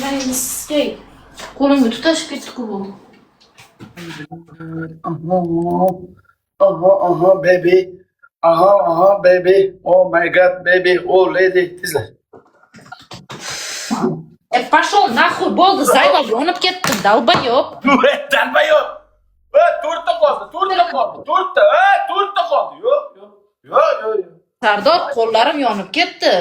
Mayliskay. Qo'limga tutashib ketdi-ku bu. Baby. Baby. Oh my god, baby. Oh lady. Tezlar. Pashol, nahul bo'ldi, Zayla yonib ketdim, dalbayob. Dalbayob. To'rtta qoldi. To'rtta qoldi. Yo'q. Sardor, qo'llarim yonib ketdi.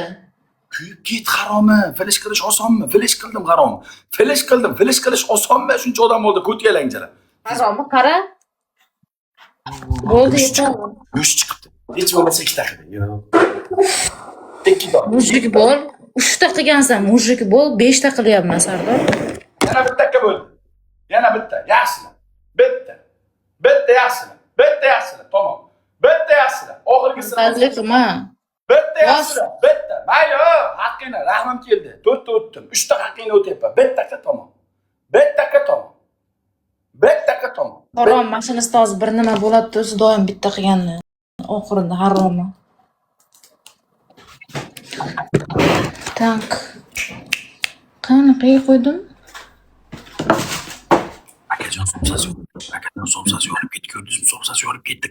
Kuyib ket haromi. Flash qilish osonmi? Flash qildim harom. Flash qilish osonmi? Shuncha odam bo'ldi, ko'tyalangilar. Haromi qara. Bo'ldi, yetadi. Go'sht chiqibdi. Hech bo'lmasa 2 ta qildi. Yo'q. 2 dor. Mujik bo'l. 3 ta qilgansan, mujik bo'l, 5 ta qilyapman, Sardor. Yana bitta bo'ldi. Yana bitta. Yaxshilar. Bitta yaxshilar. Tamom. Bitta yaxshilar. Oxirgisini. Fazlik qilma. Bitta yaxshilar. Bitta. Mayli, haqqingni, rahmim keldi. 4 ta o'tdim. 3 ta haqqingni o'tyapman. Bittaga tamom. Harom mashinasida hozir bir nima bo'ladi, o'zi doim bitta qilganni. Oxirida haromi. Tak. Qanaqa qo'ydim? Akajon somsasi yorib ketdi, ko'rdingizmi? Somsasi yorib ketdi.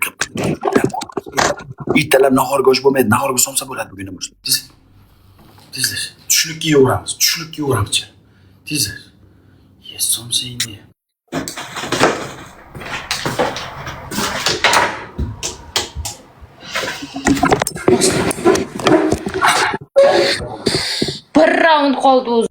Ertalab nahorga osh bo'lmaydi, nahorga somsa bo'ladi bugun ham. Tezlar. Tushlikka yo'ramiz. Tezlar. Yes, somsangni. Bir raund qoldi o'zi.